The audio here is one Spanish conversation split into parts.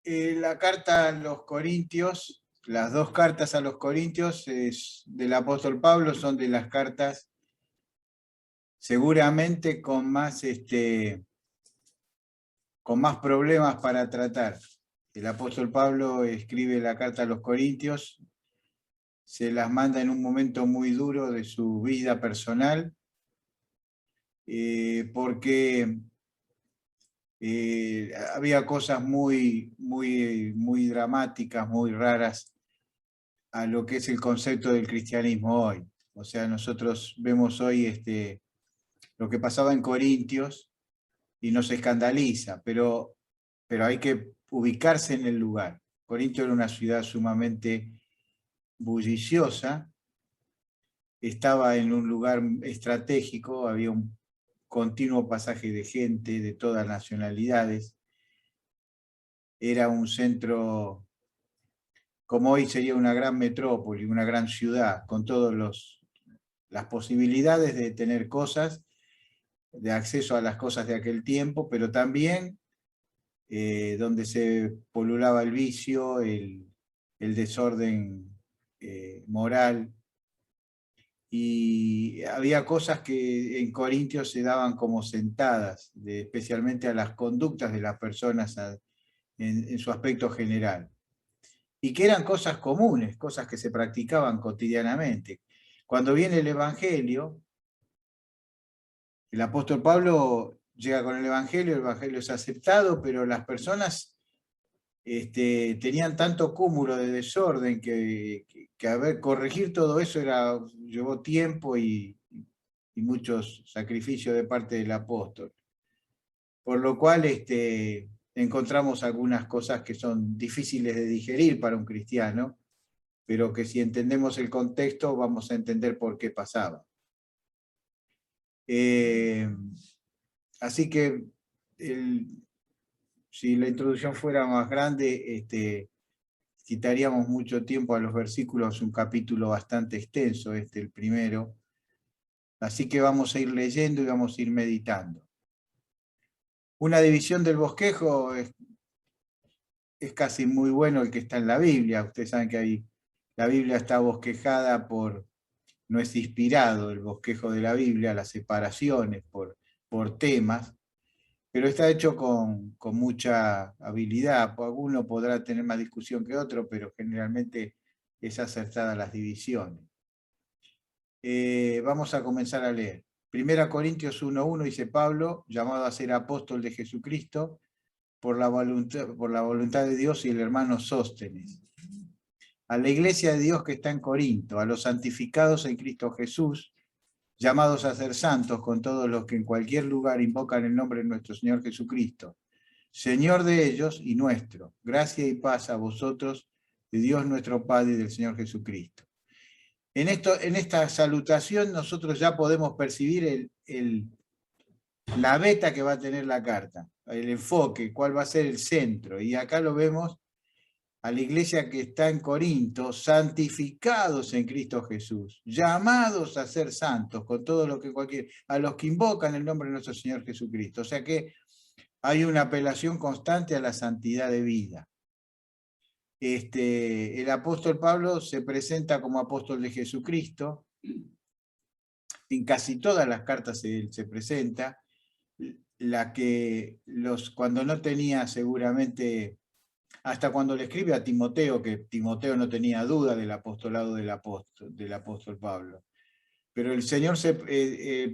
La carta a los Corintios, las dos cartas a los Corintios del apóstol Pablo son de las cartas seguramente con más problemas para tratar. El apóstol Pablo escribe la carta a los Corintios, se las manda en un momento muy duro de su vida personal, porque había cosas muy dramáticas, muy raras a lo que es el concepto del cristianismo hoy. O sea, nosotros vemos hoy lo que pasaba en Corintios y nos escandaliza, pero hay que ubicarse en el lugar. Corinto era una ciudad sumamente bulliciosa, estaba en un lugar estratégico, había un continuo pasaje de gente de todas nacionalidades, era un centro, como hoy sería una gran metrópoli, una gran ciudad, con todas las posibilidades de tener cosas, de acceso a las cosas de aquel tiempo, pero también donde se polulaba el vicio, el desorden moral, y había cosas que en Corintios se daban como sentadas, especialmente a las conductas de las personas en su aspecto general, y que eran cosas comunes, cosas que se practicaban cotidianamente. Cuando viene el Evangelio, el apóstol Pablo llega con el Evangelio es aceptado, pero las personas tenían tanto cúmulo de desorden que corregir todo eso llevó tiempo y muchos sacrificios de parte del apóstol. Por lo cual encontramos algunas cosas que son difíciles de digerir para un cristiano, pero que si entendemos el contexto vamos a entender por qué pasaba. Así que si la introducción fuera más grande, quitaríamos mucho tiempo a los versículos, un capítulo bastante extenso, el primero. Así que vamos a ir leyendo y vamos a ir meditando. Una división del bosquejo es casi muy bueno el que está en la Biblia. Ustedes saben que la Biblia está bosquejada no es inspirado el bosquejo de la Biblia, las separaciones por temas, pero está hecho con mucha habilidad. Alguno podrá tener más discusión que otro, pero generalmente es acertada las divisiones. Vamos a comenzar a leer. 1 Corintios 1:1 dice Pablo, llamado a ser apóstol de Jesucristo, por la voluntad de Dios, y el hermano Sóstenes. A la iglesia de Dios que está en Corinto, a los santificados en Cristo Jesús, llamados a ser santos con todos los que en cualquier lugar invocan el nombre de nuestro Señor Jesucristo, Señor de ellos y nuestro, gracia y paz a vosotros, de Dios nuestro Padre y del Señor Jesucristo. En esta salutación nosotros ya podemos percibir la beta que va a tener la carta, el enfoque, cuál va a ser el centro, y acá lo vemos a la iglesia que está en Corinto, santificados en Cristo Jesús, llamados a ser santos, con todo lo que a los que invocan el nombre de nuestro Señor Jesucristo. O sea que hay una apelación constante a la santidad de vida. El apóstol Pablo se presenta como apóstol de Jesucristo, en casi todas las cartas se presenta, cuando no tenía seguramente, hasta cuando le escribe a Timoteo, que Timoteo no tenía duda del apostolado del apóstol Pablo. Pero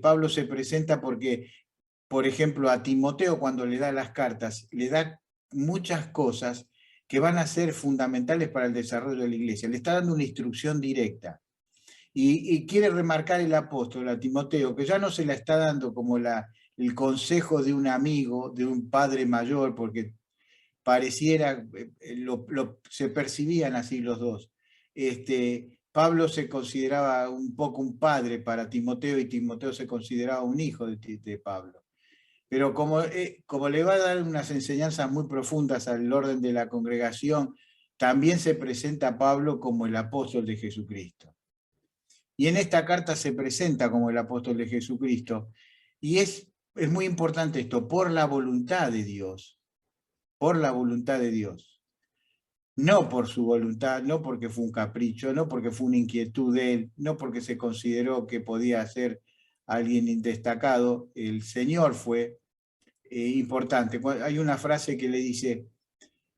Pablo se presenta porque, por ejemplo, a Timoteo cuando le da las cartas, le da muchas cosas que van a ser fundamentales para el desarrollo de la iglesia. Le está dando una instrucción directa. Y quiere remarcar el apóstol a Timoteo, que ya no se la está dando como el consejo de un amigo, de un padre mayor, porque pareciera, se percibían así los dos. Pablo se consideraba un poco un padre para Timoteo y Timoteo se consideraba un hijo de Pablo. Pero como le va a dar unas enseñanzas muy profundas al orden de la congregación, también se presenta a Pablo como el apóstol de Jesucristo. Y en esta carta se presenta como el apóstol de Jesucristo. Y es muy importante esto, por la voluntad de Dios. Por la voluntad de Dios. no por su voluntad, no porque fue un capricho, no porque fue una inquietud de él, no porque se consideró que podía ser alguien destacado. El Señor fue importante. Hay una frase que le dice,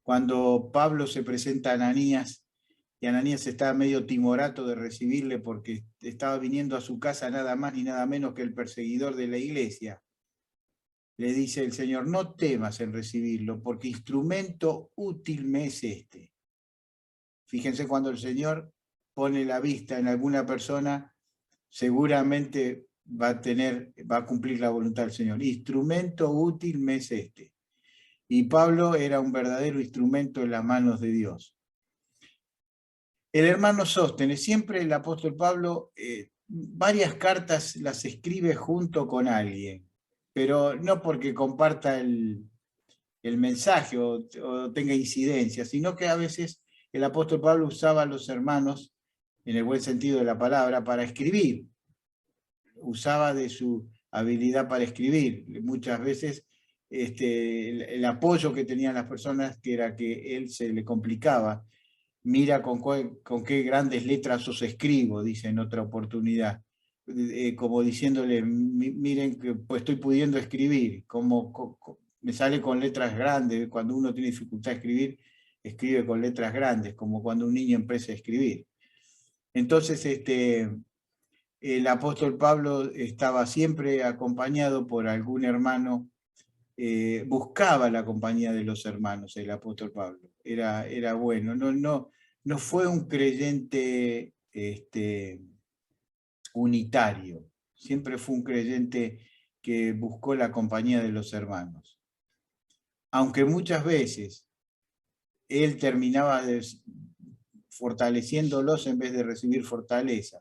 cuando Pablo se presenta a Ananías, y Ananías estaba medio timorato de recibirle porque estaba viniendo a su casa nada más ni nada menos que el perseguidor de la iglesia. Le dice el Señor, no temas en recibirlo, porque instrumento útil me es este. Fíjense, cuando el Señor pone la vista en alguna persona, seguramente va a cumplir la voluntad del Señor. Instrumento útil me es este. Y Pablo era un verdadero instrumento en las manos de Dios. El hermano Sóstenes, siempre el apóstol Pablo, varias cartas las escribe junto con alguien, pero no porque comparta el mensaje o tenga incidencia, sino que a veces el apóstol Pablo usaba a los hermanos, en el buen sentido de la palabra, para escribir. Usaba de su habilidad para escribir. Muchas veces el apoyo que tenían las personas, que era que él se le complicaba. Mira con qué grandes letras os escribo, dice en otra oportunidad. Como diciéndole, miren que pues estoy pudiendo escribir, me sale con letras grandes. Cuando uno tiene dificultad de escribir, escribe con letras grandes, como cuando un niño empieza a escribir. Entonces, el apóstol Pablo estaba siempre acompañado por algún hermano, buscaba la compañía de los hermanos, el apóstol Pablo. Era bueno, no fue un creyente unitario, siempre fue un creyente que buscó la compañía de los hermanos. Aunque muchas veces él terminaba fortaleciéndolos en vez de recibir fortaleza.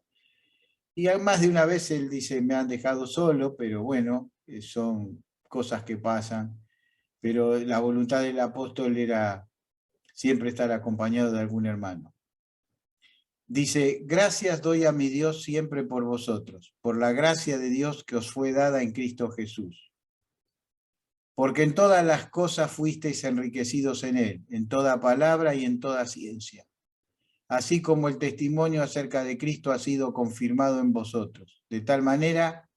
Y más de una vez él dice, me han dejado solo, pero bueno, son cosas que pasan. Pero la voluntad del apóstol era siempre estar acompañado de algún hermano. Dice, gracias doy a mi Dios siempre por vosotros, por la gracia de Dios que os fue dada en Cristo Jesús. Porque en todas las cosas fuisteis enriquecidos en él, en toda palabra y en toda ciencia. Así como el testimonio acerca de Cristo ha sido confirmado en vosotros, de tal manera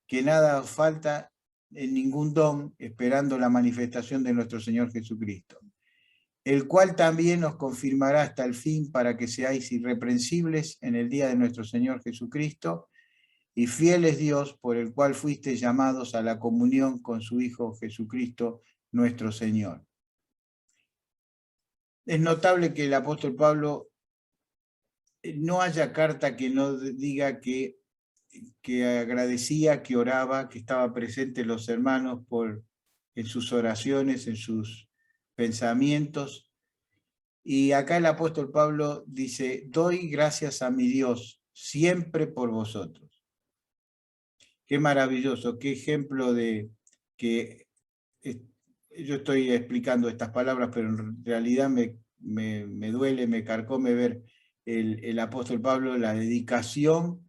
que nada os falta en ningún don, esperando la manifestación de nuestro Señor Jesucristo, el cual también os confirmará hasta el fin para que seáis irreprensibles en el día de nuestro Señor Jesucristo, y fiel es Dios, por el cual fuisteis llamados a la comunión con su Hijo Jesucristo, nuestro Señor. Es notable que el apóstol Pablo no haya carta que no diga que agradecía, que oraba, que estaba presente los hermanos en sus oraciones, en sus pensamientos. Y acá el apóstol Pablo dice, doy gracias a mi Dios siempre por vosotros. Qué maravilloso, qué ejemplo de que yo estoy explicando estas palabras, pero en realidad me duele, me carcome ver el apóstol Pablo, la dedicación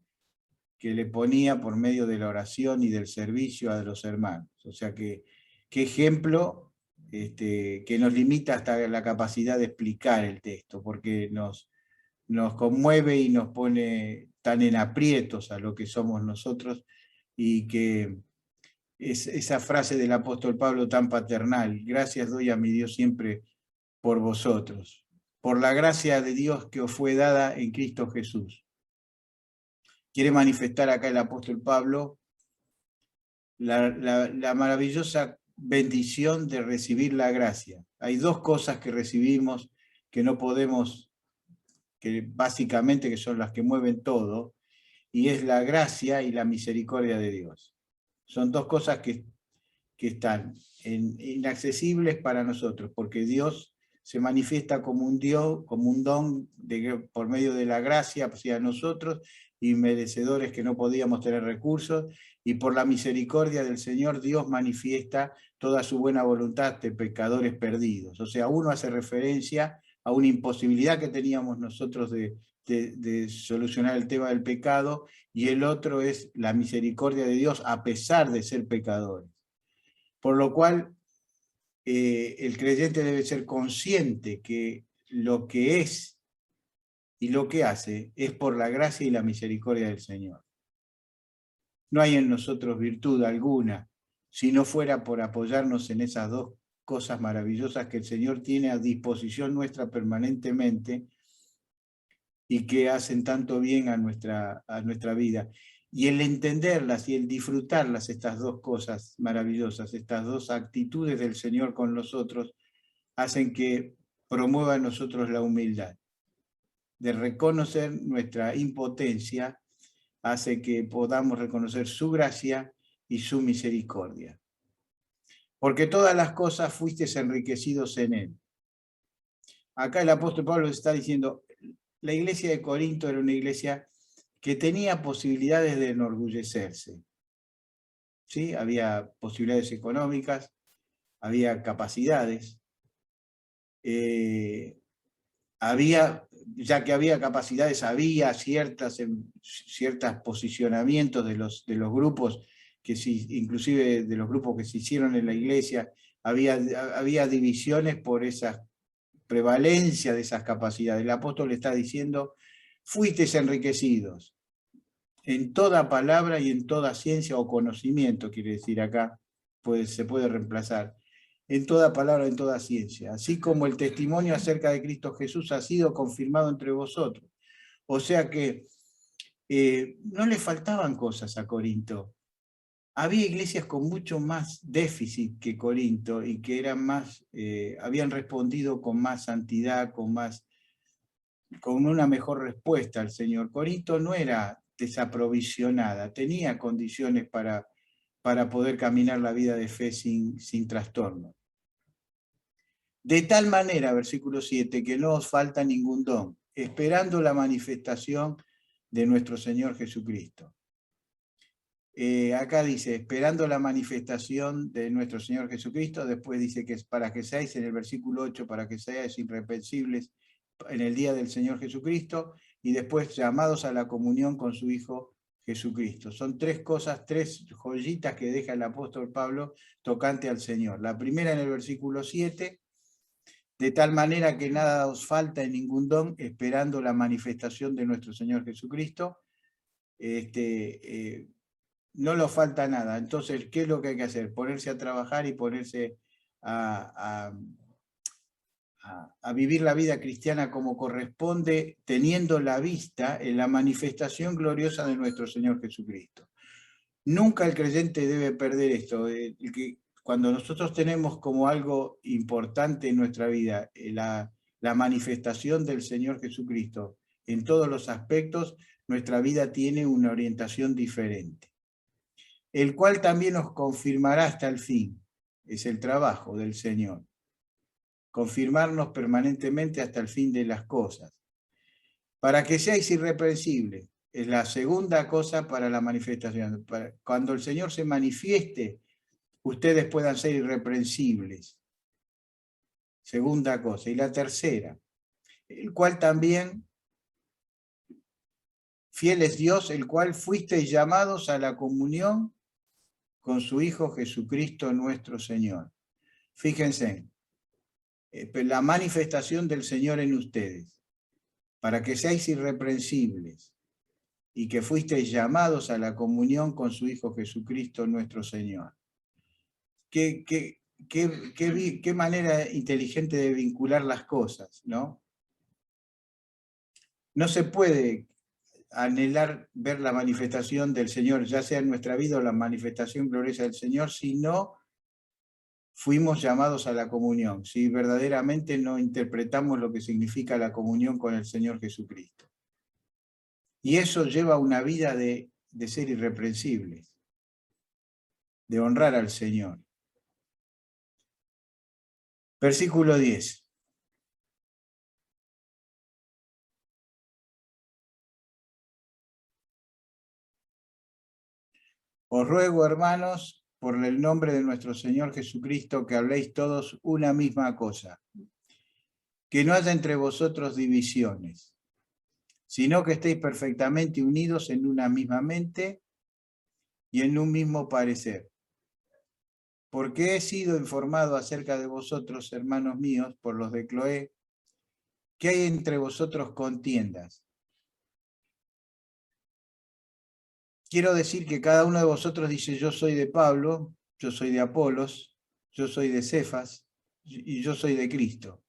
que le ponía por medio de la oración y del servicio a los hermanos. O sea, qué ejemplo que nos limita hasta la capacidad de explicar el texto, porque nos conmueve y nos pone tan en aprietos a lo que somos nosotros, y que esa frase del apóstol Pablo tan paternal, gracias doy a mi Dios siempre por vosotros, por la gracia de Dios que os fue dada en Cristo Jesús. Quiere manifestar acá el apóstol Pablo la maravillosa bendición de recibir la gracia. Hay dos cosas que recibimos que no podemos, que básicamente que son las que mueven todo, y es la gracia y la misericordia de Dios. Son dos cosas que están inaccesibles para nosotros, porque Dios se manifiesta como un Dios, como un don por medio de la gracia hacia nosotros, y merecedores que no podíamos tener recursos, y por la misericordia del Señor Dios manifiesta toda su buena voluntad de pecadores perdidos. O sea, uno hace referencia a una imposibilidad que teníamos nosotros de solucionar el tema del pecado, y el otro es la misericordia de Dios a pesar de ser pecadores. Por lo cual, el creyente debe ser consciente que lo que es y lo que hace es por la gracia y la misericordia del Señor. No hay en nosotros virtud alguna, si no fuera por apoyarnos en esas dos cosas maravillosas que el Señor tiene a disposición nuestra permanentemente y que hacen tanto bien a nuestra vida. Y el entenderlas y el disfrutarlas, estas dos cosas maravillosas, estas dos actitudes del Señor con nosotros, hacen que promueva en nosotros la humildad. De reconocer nuestra impotencia, hace que podamos reconocer su gracia y su misericordia. Porque todas las cosas fuisteis enriquecidos en él. Acá el apóstol Pablo está diciendo, la iglesia de Corinto era una iglesia que tenía posibilidades de enorgullecerse. ¿Sí? Había posibilidades económicas, había capacidades, ya que había capacidades, había ciertos posicionamientos de los grupos, inclusive de los grupos que se hicieron en la iglesia, había divisiones por esa prevalencia de esas capacidades. El apóstol le está diciendo, fuisteis enriquecidos en toda palabra y en toda ciencia o conocimiento, quiere decir acá, se puede reemplazar, en toda palabra, en toda ciencia, así como el testimonio acerca de Cristo Jesús ha sido confirmado entre vosotros. O sea que no le faltaban cosas a Corinto. Había iglesias con mucho más déficit que Corinto y que eran más, habían respondido con más santidad, con una mejor respuesta al Señor. Corinto no era desaprovisionada, tenía condiciones para poder caminar la vida de fe sin trastorno. De tal manera, versículo 7, que no os falta ningún don, esperando la manifestación de nuestro Señor Jesucristo. Acá dice, esperando la manifestación de nuestro Señor Jesucristo, después dice que es para que seáis, en el versículo 8, para que seáis irreprensibles en el día del Señor Jesucristo, y después llamados a la comunión con su Hijo Jesucristo. Son tres cosas, tres joyitas que deja el apóstol Pablo tocante al Señor. La primera en el versículo 7, de tal manera que nada os falta en ningún don, esperando la manifestación de nuestro Señor Jesucristo. No nos falta nada. Entonces, ¿qué es lo que hay que hacer? Ponerse a trabajar y ponerse a vivir la vida cristiana como corresponde, teniendo la vista en la manifestación gloriosa de nuestro Señor Jesucristo. Nunca el creyente debe perder esto. Cuando nosotros tenemos como algo importante en nuestra vida la manifestación del Señor Jesucristo en todos los aspectos, nuestra vida tiene una orientación diferente. El cual también os confirmará hasta el fin. Es el trabajo del Señor. Confirmarnos permanentemente hasta el fin de las cosas. Para que seáis irreprensibles. Es la segunda cosa para la manifestación. Cuando el Señor se manifieste, ustedes puedan ser irreprensibles. Segunda cosa. Y la tercera, el cual también, fiel es Dios, el cual fuisteis llamados a la comunión con su Hijo Jesucristo nuestro Señor. Fíjense, la manifestación del Señor en ustedes, para que seáis irreprensibles y que fuisteis llamados a la comunión con su Hijo Jesucristo nuestro Señor. Qué manera inteligente de vincular las cosas, ¿no? No se puede anhelar ver la manifestación del Señor, ya sea en nuestra vida o la manifestación gloriosa del Señor, si no fuimos llamados a la comunión, si verdaderamente no interpretamos lo que significa la comunión con el Señor Jesucristo. Y eso lleva una vida de ser irreprensibles, de honrar al Señor. Versículo 10. Os ruego, hermanos, por el nombre de nuestro Señor Jesucristo, que habléis todos una misma cosa, que no haya entre vosotros divisiones, sino que estéis perfectamente unidos en una misma mente y en un mismo parecer. Porque he sido informado acerca de vosotros, hermanos míos, por los de Cloé, ¿Qué hay entre vosotros contiendas? Quiero decir que cada uno de vosotros dice, yo soy de Pablo, yo soy de Apolos, yo soy de Cefas y yo soy de Cristo.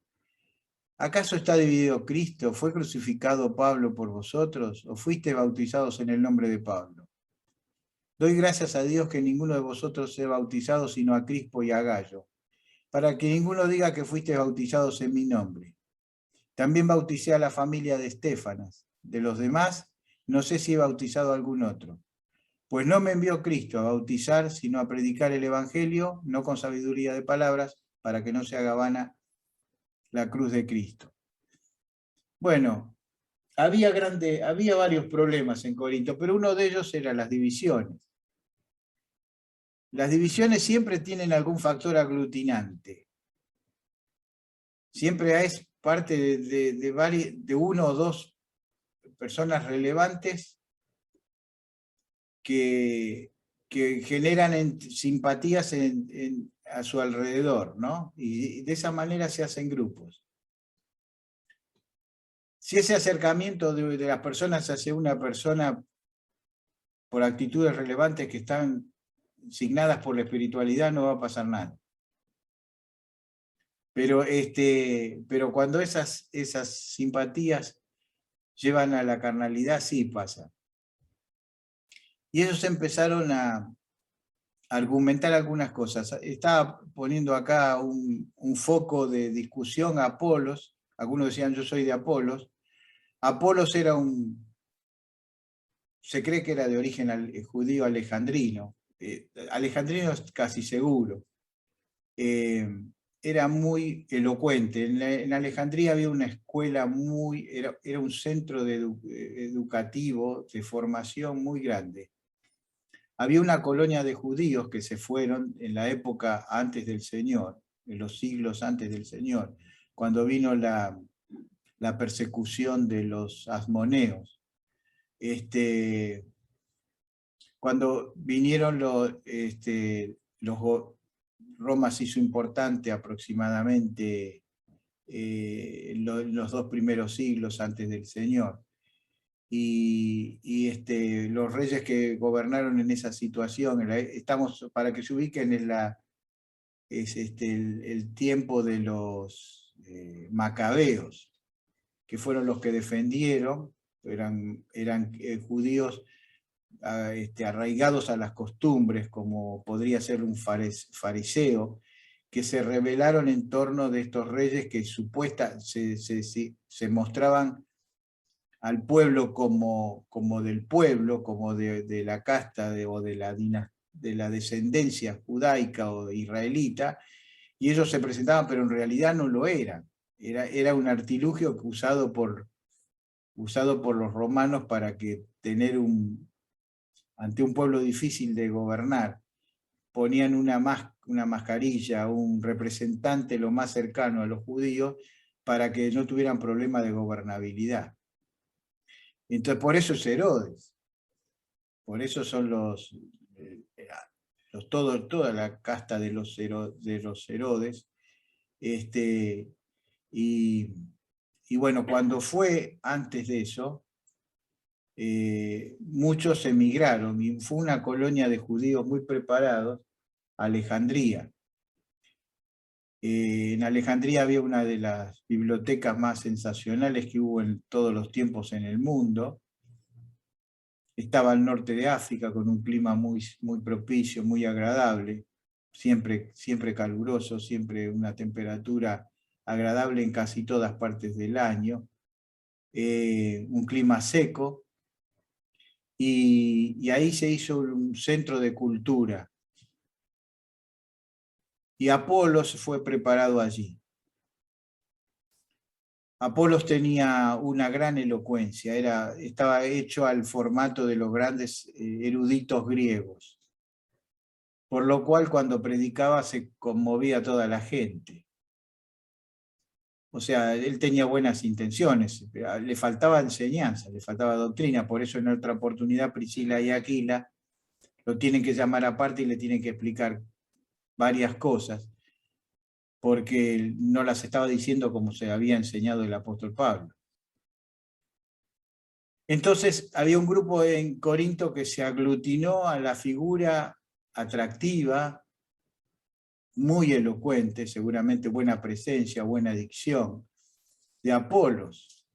¿Acaso está dividido Cristo? ¿Fue crucificado Pablo por vosotros? ¿O fuiste bautizados en el nombre de Pablo? Doy gracias a Dios que ninguno de vosotros sea bautizado sino a Crispo y a Gallo, para que ninguno diga que fuiste bautizados en mi nombre. También bauticé a la familia de Estéfanas. De los demás, no sé si he bautizado a algún otro. Pues no me envió Cristo a bautizar, sino a predicar el Evangelio, no con sabiduría de palabras, para que no se haga vana la cruz de Cristo. Bueno, había varios problemas en Corinto, pero uno de ellos era las divisiones. Las divisiones siempre tienen algún factor aglutinante. Siempre es parte de uno o dos personas relevantes que generan simpatías a su alrededor, ¿no? Y de esa manera se hacen grupos. Si ese acercamiento de las personas hacia una persona por actitudes relevantes que están signadas por la espiritualidad, no va a pasar nada. Pero cuando esas simpatías llevan a la carnalidad, sí pasa. Y ellos empezaron a argumentar algunas cosas. Estaba poniendo acá un foco de discusión a Apolos. Algunos decían, yo soy de Apolos. Apolos se cree que era de origen judío alejandrino. Alejandrino es casi seguro. Era muy elocuente. En Alejandría había una escuela era un centro educativo, de formación muy grande. Había una colonia de judíos que se fueron en la época antes del Señor, en los siglos antes del Señor, cuando vino la persecución de los asmoneos. Cuando vinieron Roma se hizo importante aproximadamente los 2 primeros siglos antes del Señor. Y los reyes que gobernaron en esa situación, estamos, para que se ubiquen, es el tiempo de los macabeos, que fueron los que defendieron, eran judíos arraigados a las costumbres, como podría ser un fariseo, que se rebelaron en torno de estos reyes que se mostraban al pueblo como del pueblo, como de la casta o de la descendencia judaica o israelita, y ellos se presentaban, pero en realidad no lo eran. Era un artilugio usado por los romanos para que ante un pueblo difícil de gobernar, ponían una mascarilla, un representante lo más cercano a los judíos, para que no tuvieran problema de gobernabilidad. Entonces, por eso es Herodes. Por eso son toda la casta de los Herodes. Y bueno, cuando fue antes de eso, muchos emigraron y fue una colonia de judíos muy preparados, Alejandría. En Alejandría había una de las bibliotecas más sensacionales que hubo en todos los tiempos en el mundo. Estaba al norte de África con un clima muy, muy propicio, muy agradable, siempre caluroso, siempre una temperatura agradable en casi todas partes del año, un clima seco, y ahí se hizo un centro de cultura. Y Apolos fue preparado allí. Apolos tenía una gran elocuencia, estaba hecho al formato de los grandes eruditos griegos, por lo cual cuando predicaba se conmovía a toda la gente. O sea, él tenía buenas intenciones, pero le faltaba enseñanza, le faltaba doctrina, por eso en otra oportunidad Priscila y Aquila lo tienen que llamar aparte y le tienen que explicar varias cosas, porque no las estaba diciendo como se había enseñado el apóstol Pablo. Entonces había un grupo en Corinto que se aglutinó a la figura atractiva, muy elocuente, seguramente buena presencia, buena dicción, de Apolos.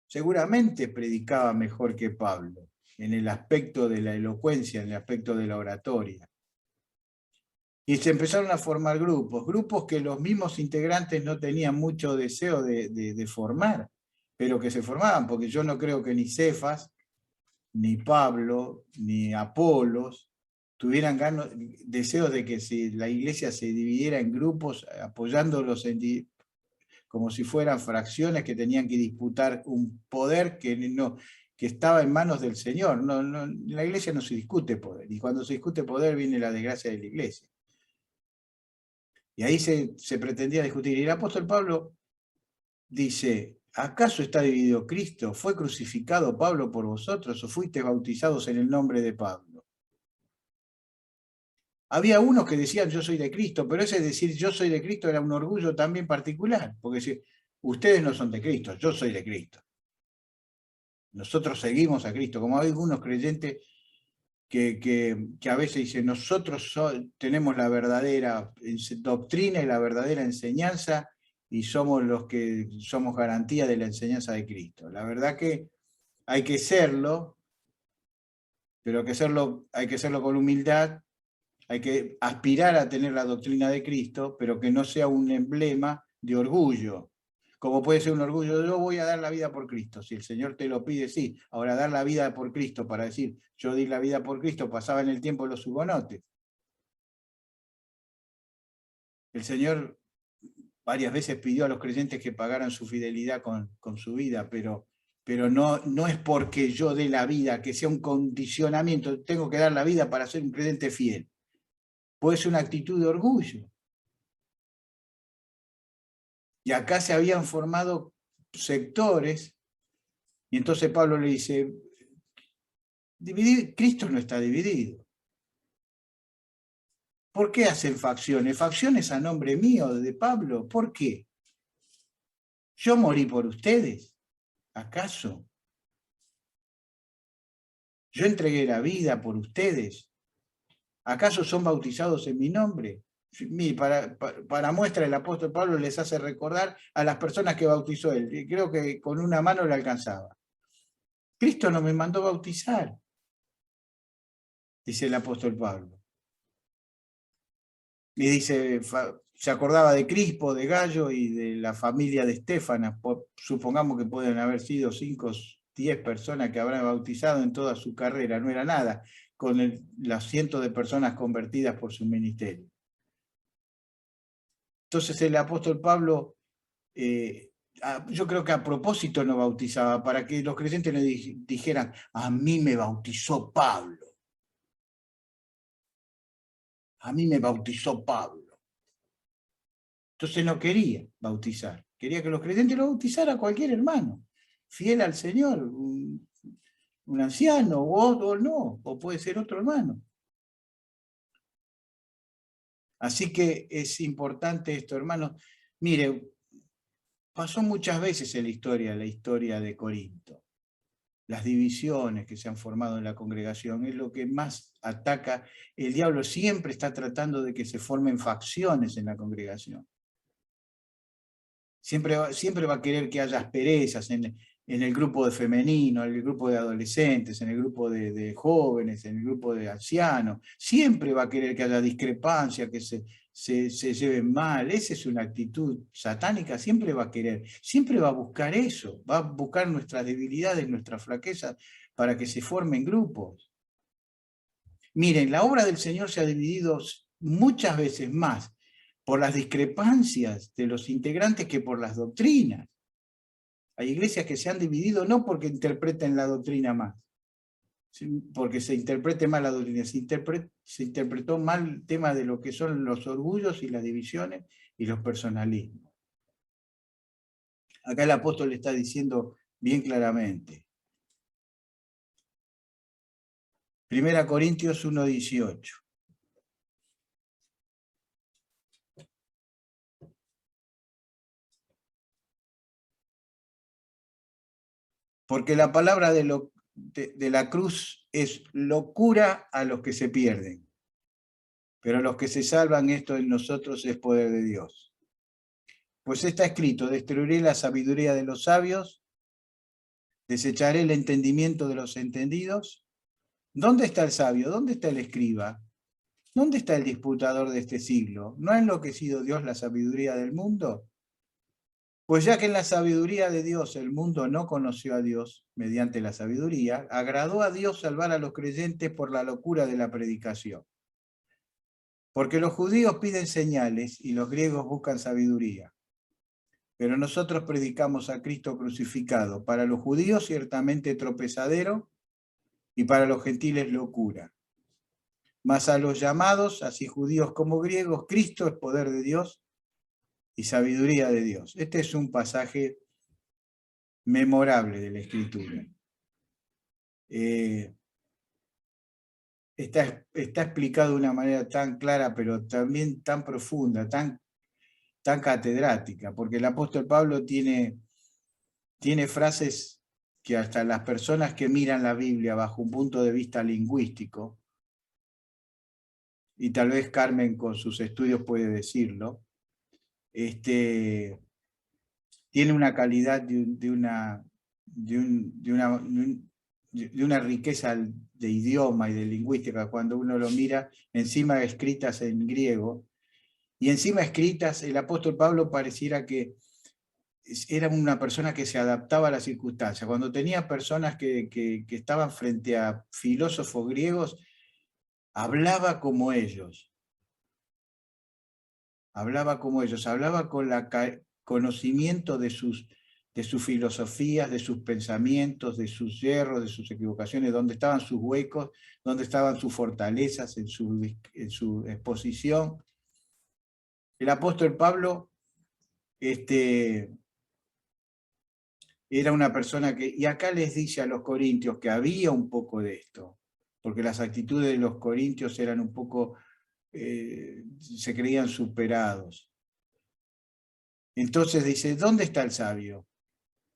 Seguramente predicaba mejor que Pablo, en el aspecto de la elocuencia, en el aspecto de la oratoria. Y se empezaron a formar grupos que los mismos integrantes no tenían mucho deseo de formar, pero que se formaban, porque yo no creo que ni Cefas, ni Pablo, ni Apolos tuvieran deseos de que la iglesia se dividiera en grupos, apoyándolos como si fueran fracciones que tenían que disputar un poder que estaba en manos del Señor. En la iglesia no se discute poder, y cuando se discute poder viene la desgracia de la iglesia. Y ahí se pretendía discutir. Y el apóstol Pablo dice, ¿acaso está dividido Cristo? ¿Fue crucificado Pablo por vosotros o fuisteis bautizados en el nombre de Pablo? Había unos que decían yo soy de Cristo, pero ese decir yo soy de Cristo era un orgullo también particular, porque si ustedes no son de Cristo, yo soy de Cristo. Nosotros seguimos a Cristo, como hay algunos creyentes que a veces dicen nosotros tenemos la verdadera doctrina y la verdadera enseñanza y somos los que somos garantía de la enseñanza de Cristo. La verdad que hay que serlo, pero hay que serlo con humildad, hay que aspirar a tener la doctrina de Cristo, pero que no sea un emblema de orgullo. Como puede ser un orgullo, yo voy a dar la vida por Cristo. Si el Señor te lo pide, sí. Ahora, dar la vida por Cristo para decir, yo di la vida por Cristo, pasaba en el tiempo los hugonotes. El Señor varias veces pidió a los creyentes que pagaran su fidelidad con su vida, pero no es porque yo dé la vida, que sea un condicionamiento, tengo que dar la vida para ser un creyente fiel. Puede ser una actitud de orgullo. Y acá se habían formado sectores, y entonces Pablo le dice, Cristo no está dividido. ¿Por qué hacen facciones? Facciones a nombre mío, de Pablo. ¿Por qué? ¿Yo morí por ustedes? ¿Acaso? ¿Yo entregué la vida por ustedes? ¿Acaso son bautizados en mi nombre? Para muestra, el apóstol Pablo les hace recordar a las personas que bautizó él. Y creo que con una mano le alcanzaba. Cristo no me mandó bautizar, dice el apóstol Pablo. Y dice, se acordaba de Crispo, de Gallo y de la familia de Estéfanas. Supongamos que pueden haber sido 5 o 10 personas que habrán bautizado en toda su carrera, no era nada, con los cientos de personas convertidas por su ministerio. Entonces el apóstol Pablo, yo creo que a propósito no bautizaba, para que los creyentes le dijeran, a mí me bautizó Pablo. A mí me bautizó Pablo. Entonces no quería bautizar, quería que los creyentes lo bautizara cualquier hermano, fiel al Señor, un anciano, o no, o puede ser otro hermano. Así que es importante esto, hermanos. Mire, pasó muchas veces en la historia de Corinto. Las divisiones que se han formado en la congregación es lo que más ataca. El diablo siempre está tratando de que se formen facciones en la congregación. Siempre va a querer que haya asperezas en el grupo de femenino, en el grupo de adolescentes, en el grupo de jóvenes, en el grupo de ancianos. Siempre va a querer que haya discrepancia, que se lleven mal. Esa es una actitud satánica, siempre va a querer, siempre va a buscar eso, va a buscar nuestras debilidades, nuestras flaquezas, para que se formen grupos. Miren, la obra del Señor se ha dividido muchas veces más por las discrepancias de los integrantes que por las doctrinas. Hay iglesias que se han dividido no porque interpreten la doctrina más, porque se interprete mal la doctrina, se interpretó mal el tema de lo que son los orgullos y las divisiones y los personalismos. Acá el apóstol le está diciendo bien claramente. 1 Corintios 1:18. Porque la palabra de la cruz es locura a los que se pierden, pero a los que se salvan, esto en nosotros es poder de Dios. Pues está escrito: destruiré la sabiduría de los sabios, desecharé el entendimiento de los entendidos. ¿Dónde está el sabio? ¿Dónde está el escriba? ¿Dónde está el disputador de este siglo? ¿No ha enloquecido Dios la sabiduría del mundo? Pues ya que en la sabiduría de Dios el mundo no conoció a Dios mediante la sabiduría, agradó a Dios salvar a los creyentes por la locura de la predicación. Porque los judíos piden señales y los griegos buscan sabiduría. Pero nosotros predicamos a Cristo crucificado, para los judíos ciertamente tropezadero y para los gentiles locura. Mas a los llamados, así judíos como griegos, Cristo es poder de Dios y sabiduría de Dios. Este es un pasaje memorable de la Escritura. Está explicado de una manera tan clara, pero también tan profunda, tan catedrática, porque el apóstol Pablo tiene frases que hasta las personas que miran la Biblia bajo un punto de vista lingüístico, y tal vez Carmen con sus estudios puede decirlo, tiene una calidad de una riqueza de idioma y de lingüística cuando uno lo mira, encima escritas en griego, y encima escritas, el apóstol Pablo pareciera que era una persona que se adaptaba a las circunstancias. Cuando tenía personas que estaban frente a filósofos griegos, hablaba como ellos. Hablaba con el conocimiento de sus filosofías, de sus pensamientos, de sus yerros, de sus equivocaciones, dónde estaban sus huecos, dónde estaban sus fortalezas en su exposición. El apóstol Pablo era una persona que, y acá les dice a los corintios que había un poco de esto, porque las actitudes de los corintios eran un poco, se creían superados. Entonces dice, ¿dónde está el sabio?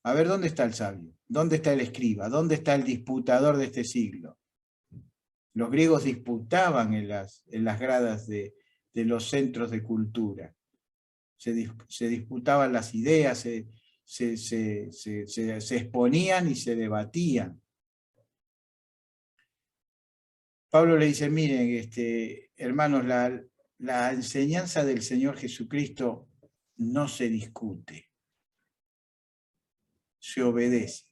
A ver, ¿dónde está el sabio? ¿Dónde está el escriba? ¿Dónde está el disputador de este siglo? Los griegos disputaban en las gradas de los centros de cultura. Se disputaban las ideas, se exponían y se debatían. Pablo le dice, miren, hermanos, la enseñanza del Señor Jesucristo no se discute, se obedece.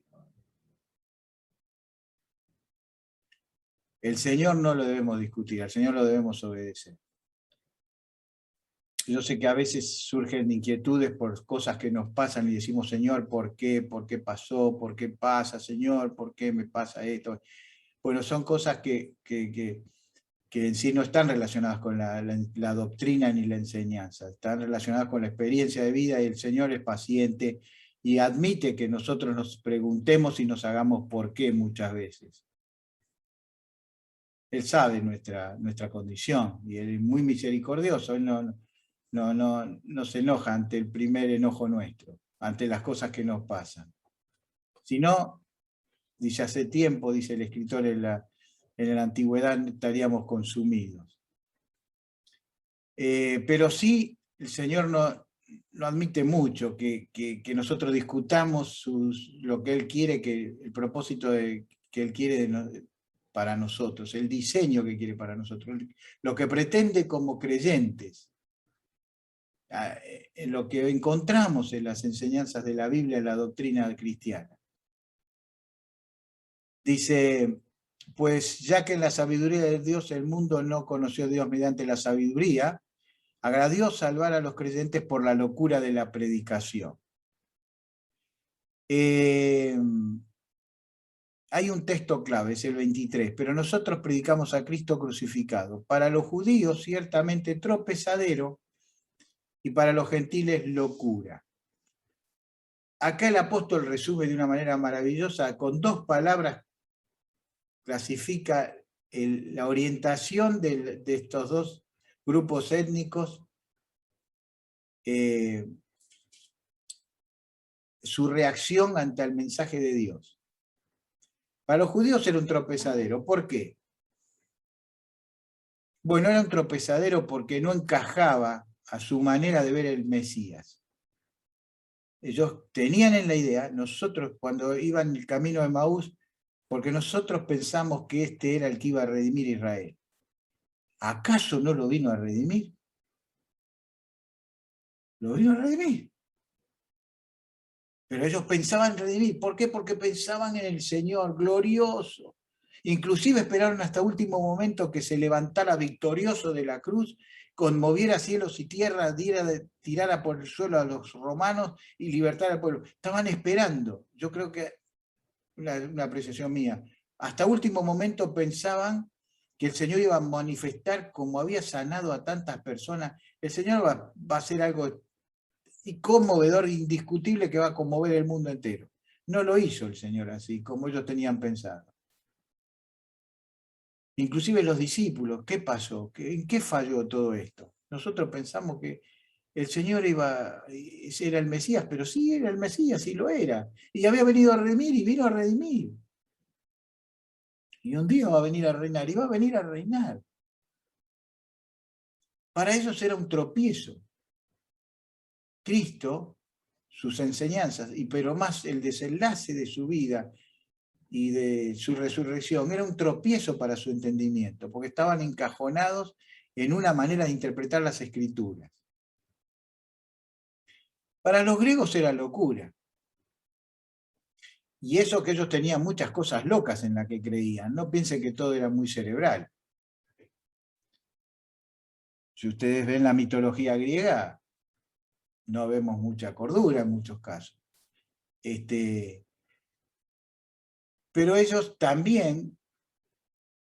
El Señor no lo debemos discutir, al Señor lo debemos obedecer. Yo sé que a veces surgen inquietudes por cosas que nos pasan y decimos, Señor, ¿por qué? ¿Por qué pasó? ¿Por qué pasa, Señor? ¿Por qué me pasa esto? Bueno, son cosas que en sí no están relacionadas con la doctrina ni la enseñanza, están relacionadas con la experiencia de vida, y el Señor es paciente y admite que nosotros nos preguntemos y nos hagamos por qué muchas veces. Él sabe nuestra condición y Él es muy misericordioso. Él no se enoja ante el primer enojo nuestro, ante las cosas que nos pasan. Si no, dice hace tiempo, dice el escritor en la antigüedad, estaríamos consumidos. Pero sí, el Señor no admite mucho que nosotros discutamos lo que Él quiere, el propósito que Él quiere para nosotros, el diseño que quiere para nosotros, lo que pretende como creyentes. En lo que encontramos en las enseñanzas de la Biblia, en la doctrina cristiana. Dice, pues ya que en la sabiduría de Dios el mundo no conoció a Dios mediante la sabiduría, agradó salvar a los creyentes por la locura de la predicación. Hay un texto clave, es el 23, pero nosotros predicamos a Cristo crucificado. Para los judíos ciertamente tropezadero y para los gentiles locura. Acá el apóstol resume de una manera maravillosa, con dos palabras clasifica la orientación de estos dos grupos étnicos, su reacción ante el mensaje de Dios. Para los judíos era un tropezadero. ¿Por qué? Bueno, era un tropezadero porque no encajaba a su manera de ver el Mesías. Ellos tenían en la idea, nosotros cuando iban el camino de Maús, porque nosotros pensamos que este era el que iba a redimir a Israel. ¿Acaso no lo vino a redimir? Lo vino a redimir. Pero ellos pensaban redimir. ¿Por qué? Porque pensaban en el Señor glorioso. Inclusive esperaron hasta último momento que se levantara victorioso de la cruz, conmoviera cielos y tierra, tirara por el suelo a los romanos y libertara al pueblo. Estaban esperando. Yo creo que, una apreciación mía, hasta último momento pensaban que el Señor iba a manifestar como había sanado a tantas personas. El Señor va a hacer algo conmovedor, indiscutible, que va a conmover el mundo entero. No lo hizo el Señor así, como ellos tenían pensado. Inclusive los discípulos, ¿qué pasó? ¿En qué falló todo esto? Nosotros pensamos que el Señor era el Mesías, pero sí era el Mesías, sí lo era. Y había venido a redimir y vino a redimir. Y un día va a venir a reinar, y va a venir a reinar. Para ellos era un tropiezo. Cristo, sus enseñanzas, pero más el desenlace de su vida y de su resurrección, era un tropiezo para su entendimiento, porque estaban encajonados en una manera de interpretar las Escrituras. Para los griegos era locura. Y eso que ellos tenían muchas cosas locas en las que creían. No piensen que todo era muy cerebral. Si ustedes ven la mitología griega, no vemos mucha cordura en muchos casos. Pero ellos también,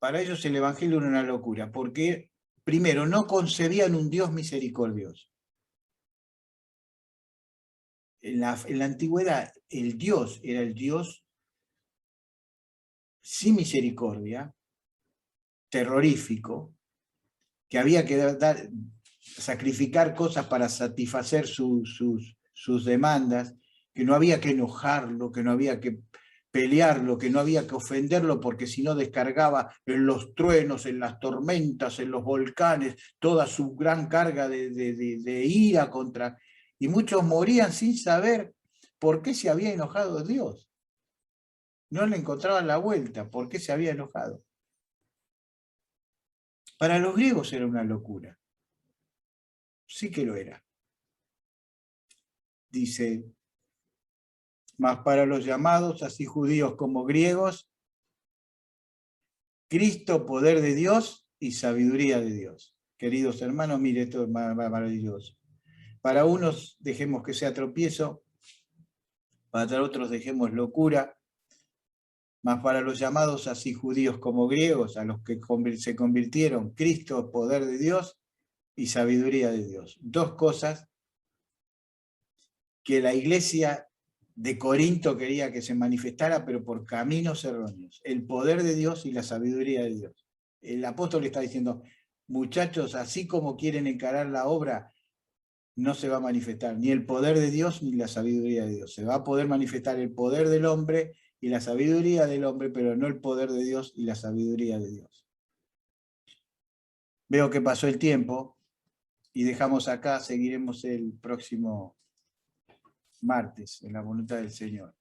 para ellos el Evangelio era una locura, porque primero no concebían un Dios misericordioso. En la antigüedad el Dios era el Dios sin misericordia, terrorífico, que había que sacrificar cosas para satisfacer sus demandas, que no había que enojarlo, que no había que pelearlo, que no había que ofenderlo, porque si no descargaba en los truenos, en las tormentas, en los volcanes, toda su gran carga de ira contra... Y muchos morían sin saber por qué se había enojado Dios. No le encontraban la vuelta, por qué se había enojado. Para los griegos era una locura. Sí que lo era. Dice, mas para los llamados, así judíos como griegos, Cristo, poder de Dios y sabiduría de Dios. Queridos hermanos, mire, esto es maravilloso. Para unos dejemos que sea tropiezo, para otros dejemos locura, mas para los llamados, así judíos como griegos, a los que se convirtieron, Cristo, poder de Dios y sabiduría de Dios. Dos cosas que la iglesia de Corinto quería que se manifestara, pero por caminos erróneos. El poder de Dios y la sabiduría de Dios. El apóstol le está diciendo, muchachos, así como quieren encarar la obra, no se va a manifestar ni el poder de Dios ni la sabiduría de Dios. Se va a poder manifestar el poder del hombre y la sabiduría del hombre, pero no el poder de Dios y la sabiduría de Dios. Veo que pasó el tiempo y dejamos acá, seguiremos el próximo martes, en la voluntad del Señor.